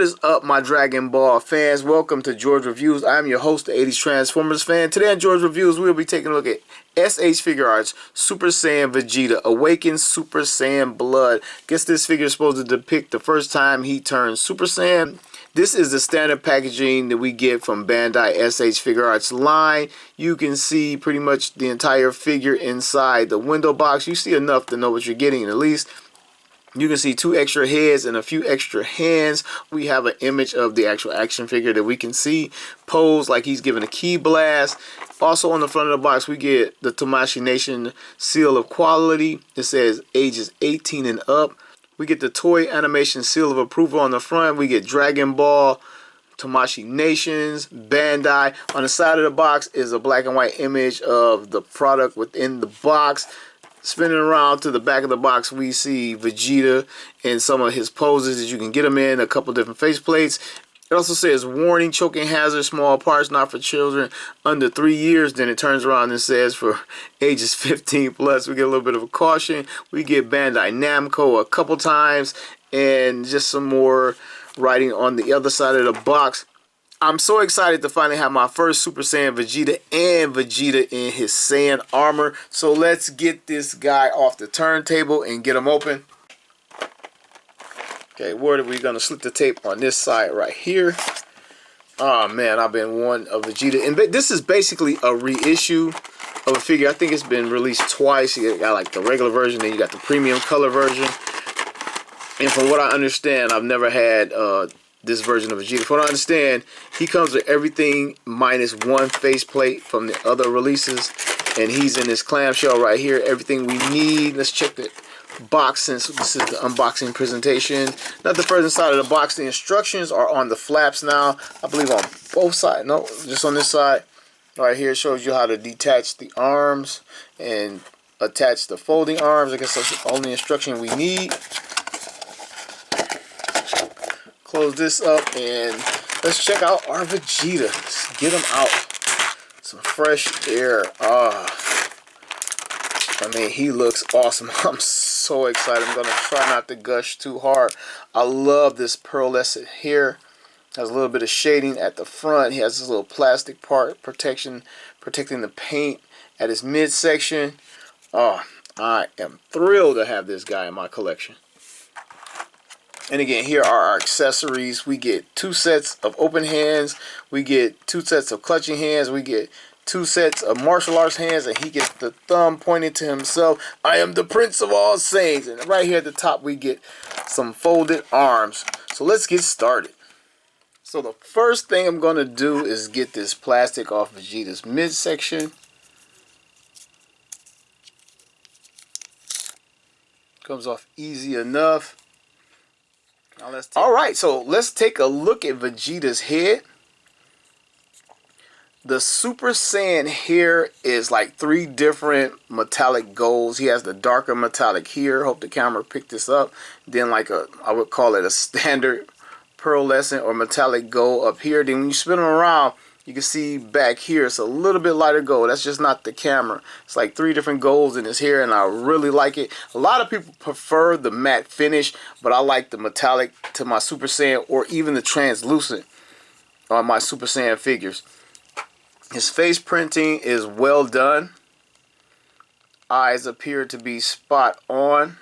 What is up, my Dragon Ball fans? Welcome to George Reviews. I'm your host, the 80s Transformers fan. Today on George Reviews, we'll be taking a look at SH Figuarts Super Saiyan Vegeta, Awakened Super Saiyan Blood. Guess this figure is supposed to depict the first time he turns Super Saiyan. This is the standard packaging that we get from Bandai SH Figuarts line. You can see pretty much the entire figure inside the window box. You see enough to know what you're getting at least. You can see 2 extra heads and a few extra hands. We have an image of the actual action figure that we can see posed like he's giving a key blast. Also on the front of the box, we get the Tamashii Nation seal of quality. It says ages 18 and up. We get the toy animation seal of approval on the front. We get Dragon Ball, Tamashii Nations, Bandai. On the side of the box is a black and white image of the product within the box. Spinning around to the back of the box, we see Vegeta and some of his poses that you can get him in, a couple different faceplates. It also says, warning, choking hazard, small parts, not for children under 3 years. Then it turns around and says for ages 15 plus. We get a little bit of a caution. We get Bandai Namco a couple times and just some more writing on the other side of the box. I'm so excited to finally have my first Super Saiyan Vegeta and Vegeta in his Saiyan armor. So let's get this guy off the turntable and get him open. Okay, where are we going to slip the tape on this side right here? Oh man, I've been wanting a Vegeta. And this is basically a reissue of a figure. I think it's been released twice. You got like the regular version, then you got the premium color version. And from what I understand, I've never had this version of Vegeta. From what I understand, he comes with everything minus 1 faceplate from the other releases, and he's in this clamshell right here. Everything we need. Let's check the box since this is the unboxing presentation. Not the further side of the box. The instructions are on the flaps now. I believe on both sides. No, just on this side. Right here shows you how to detach the arms and attach the folding arms. I guess that's the only instruction we need. Close this up and let's check out our Vegeta. Let's get him out. Some fresh air. I mean, he looks awesome. I'm so excited. I'm going to try not to gush too hard. I love this pearlescent hair. Has a little bit of shading at the front. He has this little plastic part protecting the paint at his midsection. Oh, I am thrilled to have this guy in my collection. And again, here are our accessories. We get 2 sets of open hands. We get 2 sets of clutching hands. We get 2 sets of martial arts hands. And he gets the thumb pointing to himself. I am the Prince of all Saiyans. And right here at the top, we get some folded arms. So let's get started. So the first thing I'm going to do is get this plastic off Vegeta's midsection. Comes off easy enough. Alright, so let's take a look at Vegeta's head. The Super Saiyan here is like 3 different metallic golds. He has the darker metallic here. Hope the camera picked this up. Then like I would call it a standard pearlescent or metallic gold up here. Then when you spin them around, you can see back here it's a little bit lighter gold. That's just not the camera. It's like 3 different golds in his hair, and I really like it. A lot of people prefer the matte finish, but I like the metallic to my Super Saiyan, or even the translucent on my Super Saiyan figures. His face printing is well done. Eyes appear to be spot on.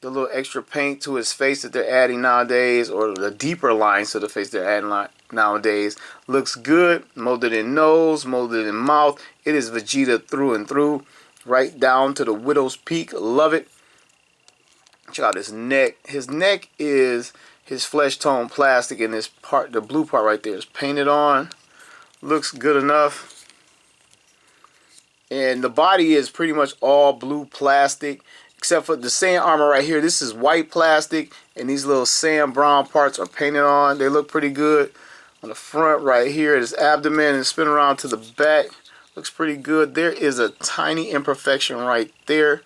The little extra paint to his face that they're adding nowadays, or the deeper lines to the face they're adding nowadays, looks good. Molded in nose, molded in mouth. It is Vegeta through and through, right down to the widow's peak. Love it. Check out his neck. His neck is his flesh tone plastic, and this part, the blue part right there, is painted on. Looks good enough. And the body is pretty much all blue plastic, except for the Saiyan armor right here. This is white plastic, and these little Saiyan brown parts are painted on. They look pretty good. On the front right here, his abdomen, and spin around to the back. Looks pretty good. There is a tiny imperfection right there.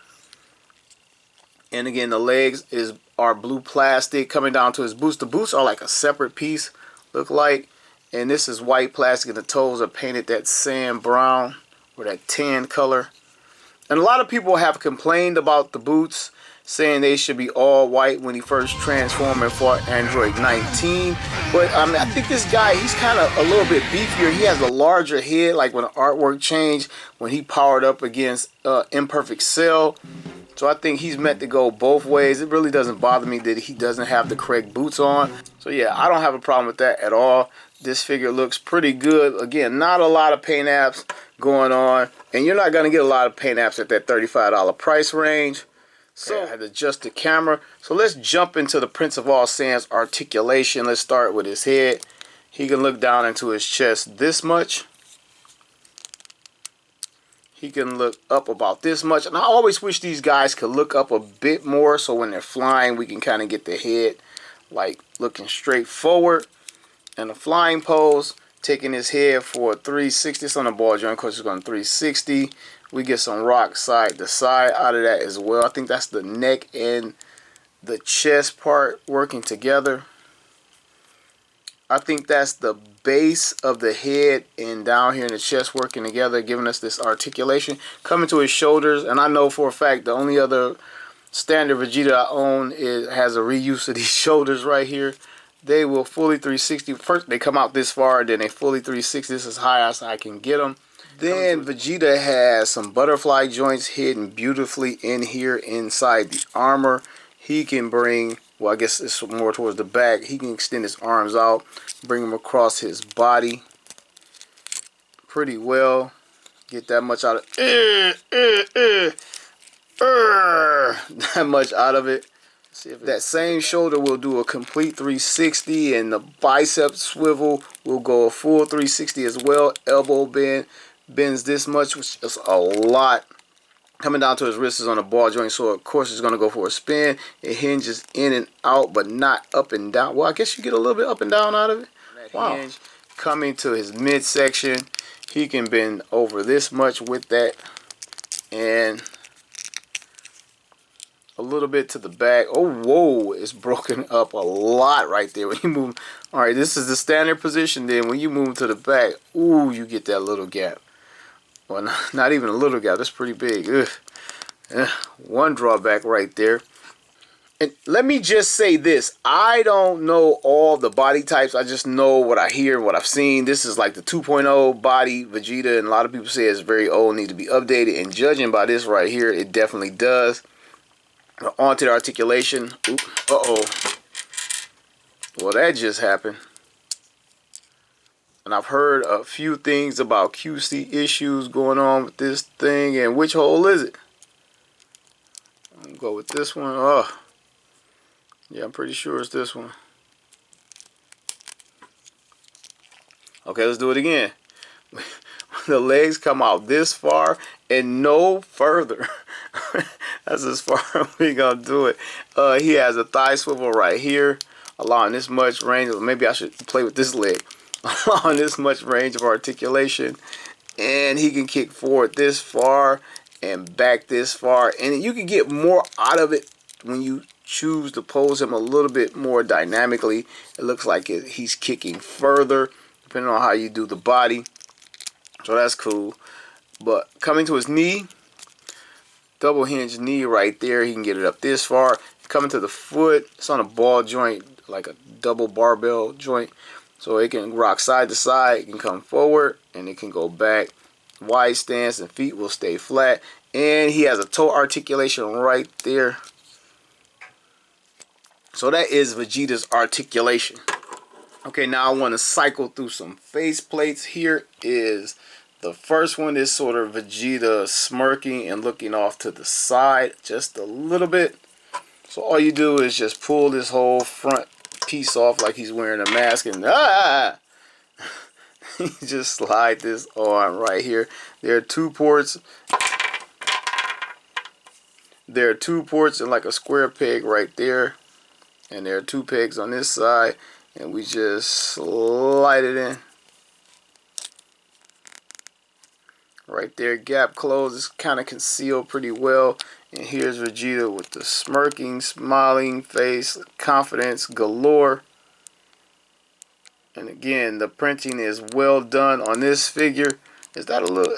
And again, the legs are blue plastic coming down to his boots. The boots are like a separate piece, look like. And this is white plastic, and the toes are painted that sand brown or that tan color. And a lot of people have complained about the boots, saying they should be all white when he first transformed and fought Android 19. But I mean, I think this guy, he's kind of a little bit beefier. He has a larger head, like when the artwork changed, when he powered up against Imperfect Cell. So I think he's meant to go both ways. It really doesn't bother me that he doesn't have the correct boots on. So yeah, I don't have a problem with that at all. This figure looks pretty good. Again, not a lot of paint apps going on. And you're not going to get a lot of paint apps at that $35 price range. So I had to adjust the camera. So let's jump into the Prince of All Saiyans articulation. Let's start with his head. He can look down into his chest this much. He can look up about this much. And I always wish these guys could look up a bit more so when they're flying we can kind of get the head like looking straight forward. And the flying pose, taking his head for a 360. It's on the ball joint, of course it's going 360. We get some rock side to side out of that as well. I think that's the neck and the chest part working together. I think that's the base of the head and down here in the chest working together, giving us this articulation. Coming to his shoulders, and I know for a fact the only other standard Vegeta I own has a reuse of these shoulders right here. They will fully 360. First they come out this far, then they fully 360. This is high as I can get them. Then Vegeta has some butterfly joints hidden beautifully in here inside the armor. He can bring, well, I guess it's more towards the back. He can extend his arms out, bring them across his body pretty well. Get that much out of that much out of it. See if that same shoulder will do a complete 360, and the bicep swivel will go a full 360 as well. Elbow bend bends this much, which is a lot. Coming down to his wrist is on a ball joint, so of course it's going to go for a spin. It hinges in and out, but not up and down. Well, I guess you get a little bit up and down out of it. Wow. Hinge coming to his midsection, he can bend over this much with that, and a little bit to the back. Oh, whoa, it's broken up a lot right there when you move. All right, this is the standard position. Then when you move to the back, ooh, you get that little gap. Well, not even a little gap. That's pretty big. Ugh. One drawback right there. And let me just say this. I don't know all the body types. I just know what I hear and what I've seen. This is like the 2.0 body Vegeta, and a lot of people say it's very old, need to be updated. And judging by this right here, it definitely does. On to the articulation. Ooh, uh-oh. Well, that just happened. And I've heard a few things about QC issues going on with this thing. And which hole is it? I'm going to go with this one. Oh, yeah, I'm pretty sure it's this one. Okay, let's do it again. The legs come out this far and no further. That's as far as we're going to do it. He has a thigh swivel right here, allowing this much range. Maybe I should play with this leg. Allowing this much range of articulation. And he can kick forward this far and back this far. And you can get more out of it when you choose to pose him a little bit more dynamically. It looks like he's kicking further, depending on how you do the body. So that's cool. But coming to his knee, double hinge knee right there. He can get it up this far. Coming to the foot, it's on a ball joint, like a double barbell joint. So it can rock side to side, it can come forward, and it can go back. Wide stance, and feet will stay flat. And he has a toe articulation right there. So that is Vegeta's articulation. Okay, now I want to cycle through some face plates. Here is the first one, is sort of Vegeta smirking and looking off to the side just a little bit. So all you do is just pull this whole front piece off like he's wearing a mask, and you just slide this on right here. There are two ports. There are two ports and like a square peg right there. And there are two pegs on this side. And we just slide it in. Right there, gap closed. It's kind of concealed pretty well. And here's Vegeta with the smirking, smiling face, confidence galore. And again, the printing is well done on this figure. Is that a little...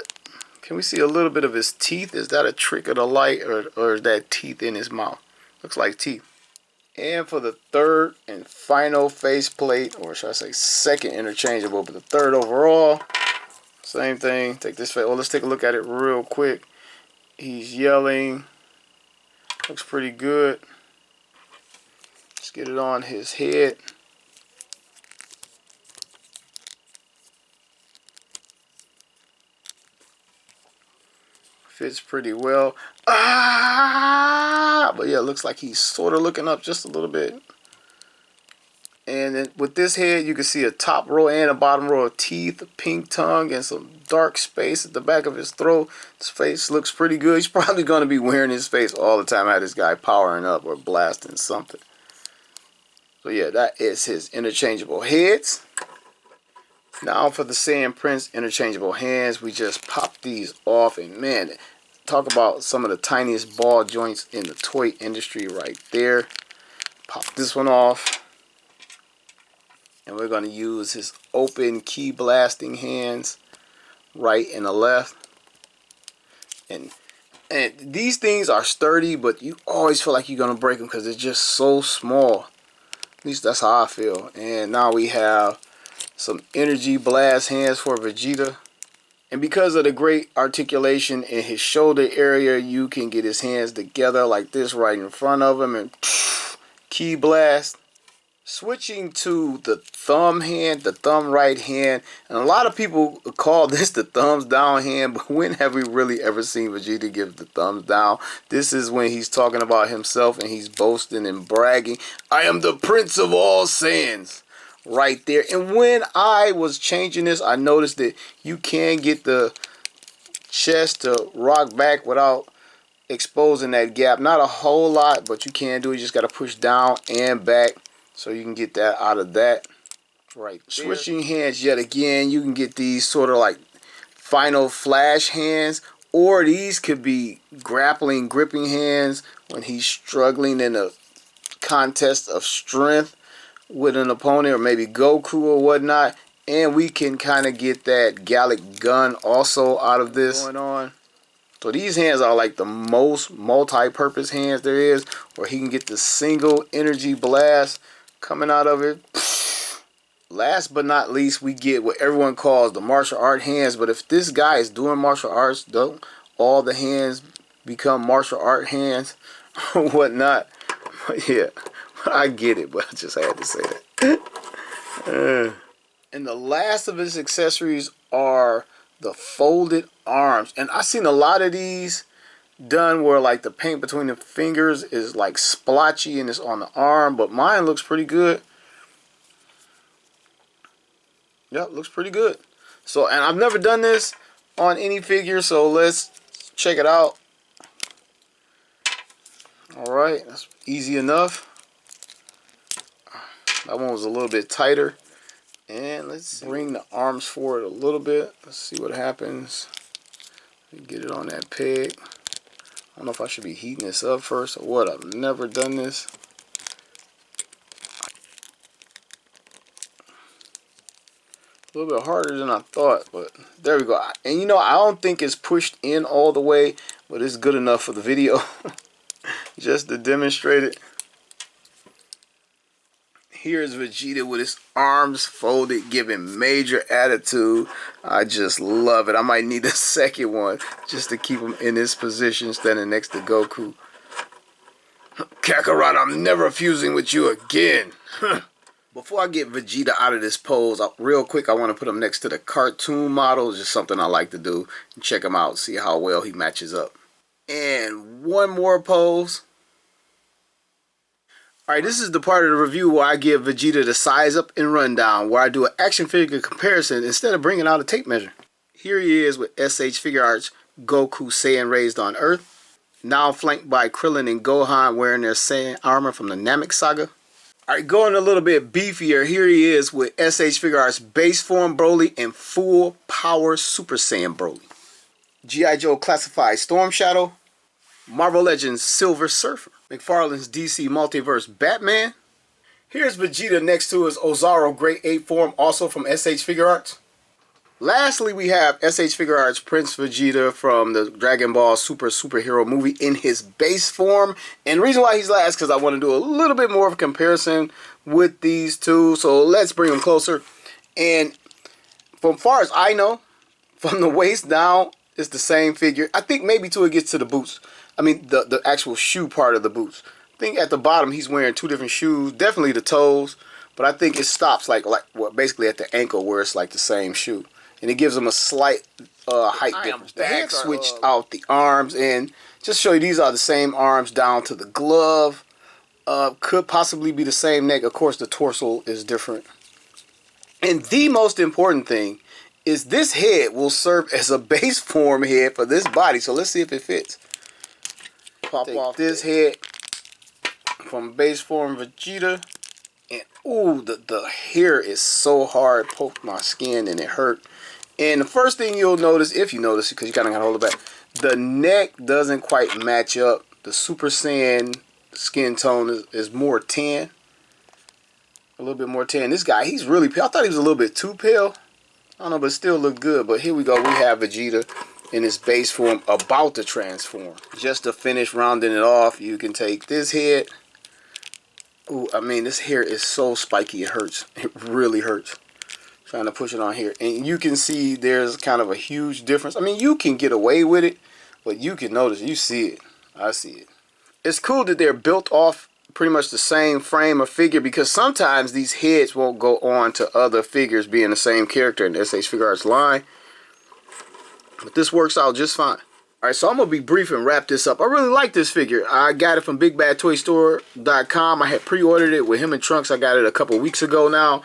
Can we see a little bit of his teeth? Is that a trick of the light, or is that teeth in his mouth? Looks like teeth. And for the third and final faceplate, or should I say second interchangeable, but the third overall, same thing. Take this face. Well, let's take a look at it real quick. He's yelling. Looks pretty good. Let's get it on his head. Fits pretty well. But yeah, it looks like he's sort of looking up just a little bit. And then with this head, you can see a top row and a bottom row of teeth, a pink tongue, and some dark space at the back of his throat. His face looks pretty good. He's probably going to be wearing his face all the time. I had this guy powering up or blasting something. So yeah, that is his interchangeable heads. Now for the Saiyan Prince interchangeable hands, we just pop these off, and man, talk about some of the tiniest ball joints in the toy industry right there. Pop this one off. And we're going to use his open key blasting hands, right and the left. And these things are sturdy, but you always feel like you're going to break them because they're just so small. At least that's how I feel. And now we have some energy blast hands for Vegeta. And because of the great articulation in his shoulder area, you can get his hands together like this right in front of him and key blast. Switching to the thumb hand, the thumb right hand, and a lot of people call this the thumbs down hand, but when have we really ever seen Vegeta give the thumbs down? This is when he's talking about himself and he's boasting and bragging. I am the Prince of all Saiyans. Right there. And when I was changing this, I noticed that you can get the chest to rock back without exposing that gap. Not a whole lot, but you can do it. You just got to push down and back. So you can get that out of that right there. Switching hands yet again, you can get these sort of like final flash hands, or these could be grappling, gripping hands when he's struggling in a contest of strength with an opponent, or maybe Goku or whatnot. And we can kind of get that Gallic gun also out of this going on. So these hands are like the most multi-purpose hands there is, where he can get the single energy blast coming out of it. Last but not least, we get what everyone calls the martial art hands. But if this guy is doing martial arts, don't all the hands become martial art hands or whatnot? But yeah, I get it, but I just had to say that. And the last of his accessories are the folded arms. And I've seen a lot of these done where like the paint between the fingers is like splotchy and it's on the arm, but mine looks pretty good. Yep, looks pretty good. So, and I've never done this on any figure, so let's check it out. Alright, that's easy enough. That one was a little bit tighter. And let's bring the arms forward a little bit. Let's see what happens. Get it on that peg. I don't know if I should be heating this up first or what. I've never done this. A little bit harder than I thought, but there we go. And you know, I don't think it's pushed in all the way, but it's good enough for the video. Just to demonstrate it. Here's Vegeta with his arms folded, giving major attitude. I just love it. I might need a second one just to keep him in this position, standing next to Goku. Kakarot, I'm never fusing with you again. Before I get Vegeta out of this pose, real quick, I want to put him next to the cartoon model. It's just something I like to do. Check him out, see how well he matches up. And one more pose. Alright, this is the part of the review where I give Vegeta the size up and rundown, where I do an action figure comparison instead of bringing out a tape measure. Here he is with SH Figuarts Goku Saiyan raised on Earth, now flanked by Krillin and Gohan wearing their Saiyan armor from the Namek saga. Alright, going a little bit beefier, here he is with SH Figuarts base form Broly and full power Super Saiyan Broly. G.I. Joe Classified Storm Shadow, Marvel Legends Silver Surfer, McFarlane's DC Multiverse Batman. Here's Vegeta next to his Ozaru Great Ape form, also from SH Figuarts. Lastly, we have SH Figuarts Prince Vegeta from the Dragon Ball superhero movie in his base form. And the reason why he's last because I want to do a little bit more of a comparison with these two. So let's bring them closer. And from far as I know, from the waist down, it's the same figure. I think maybe till it gets to the boots. I mean, the actual shoe part of the boots. I think at the bottom he's wearing two different shoes. Definitely the toes. But I think it stops like basically at the ankle where it's like the same shoe. And it gives them a slight height difference. They had switched out the arms, and just show you these are the same arms down to the glove. Could possibly be the same neck. Of course, the torso is different. And the most important thing is this head will serve as a base form head for this body. So let's see if it fits. Pop off this head from base form Vegeta. And ooh, the hair is so hard. Poked my skin and it hurt. And the first thing you'll notice, if you notice, because you kind of got to hold it back, the neck doesn't quite match up. The Super Saiyan skin tone is more tan. A little bit more tan. This guy, he's really pale. I thought he was a little bit too pale. I don't know, but still look good. But here we go. We have Vegeta in his base form about to transform. Just to finish rounding it off, you can take this head. Ooh, I mean, this hair is so spiky. It hurts. It really hurts. Trying to push it on here. And you can see there's kind of a huge difference. I mean, you can get away with it, but you can notice. You see it. I see it. It's cool that they're built off pretty much the same frame of figure, because sometimes these heads won't go on to other figures being the same character in the SH Figuarts line. But this works out just fine. Alright, so I'm going to be brief and wrap this up. I really like this figure. I got it from BigBadToyStore.com. I had pre-ordered it with him and Trunks. I got it a couple weeks ago now.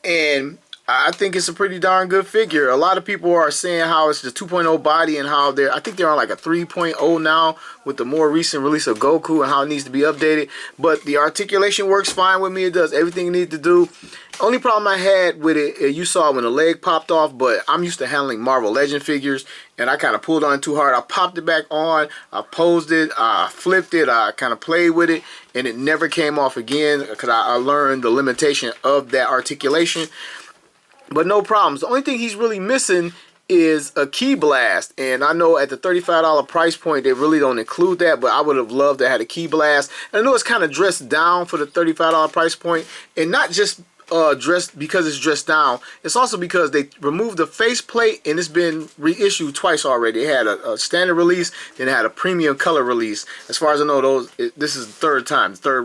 And I think it's a pretty darn good figure. A lot of people are saying how it's the 2.0 body and how I think they're on like a 3.0 now with the more recent release of Goku and how it needs to be updated. But the articulation works fine with me. It does everything it needs to do. Only problem I had with it, you saw when the leg popped off, but I'm used to handling Marvel Legend figures, and I kind of pulled on it too hard. I popped it back on, I posed it, I flipped it, I kind of played with it, and it never came off again because I learned the limitation of that articulation. But no problems. The only thing he's really missing is a key blast, and I know at the $35 price point they really don't include that, but I would have loved to have a key blast. And I know it's kind of dressed down for the $35 price point, and not just dressed because it's dressed down. It's also because they removed the faceplate and it's been reissued twice already. It had a standard release, then it had a premium color release. As far as I know, this is the third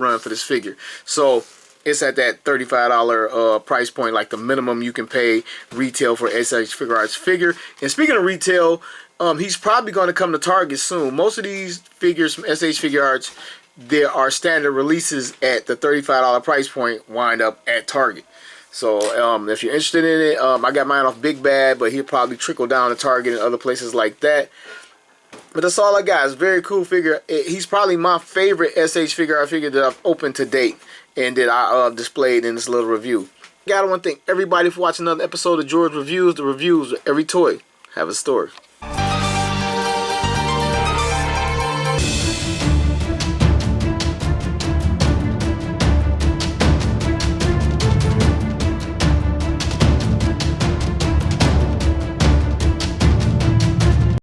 run for this figure. So it's at that $35 price point, like the minimum you can pay retail for SH Figuarts figure. And speaking of retail, he's probably going to come to Target soon. Most of these figures from SH Figuarts, there are standard releases at the $35 price point wind up at Target. So if you're interested in it, I got mine off Big Bad, but he'll probably trickle down to Target and other places like that. But that's all I got. It's a very cool figure. He's probably my favorite SH Figuarts figure that I've opened to date and that I displayed in this little review. I want to thank everybody for watching another episode of George Reviews. The reviews of every toy have a story.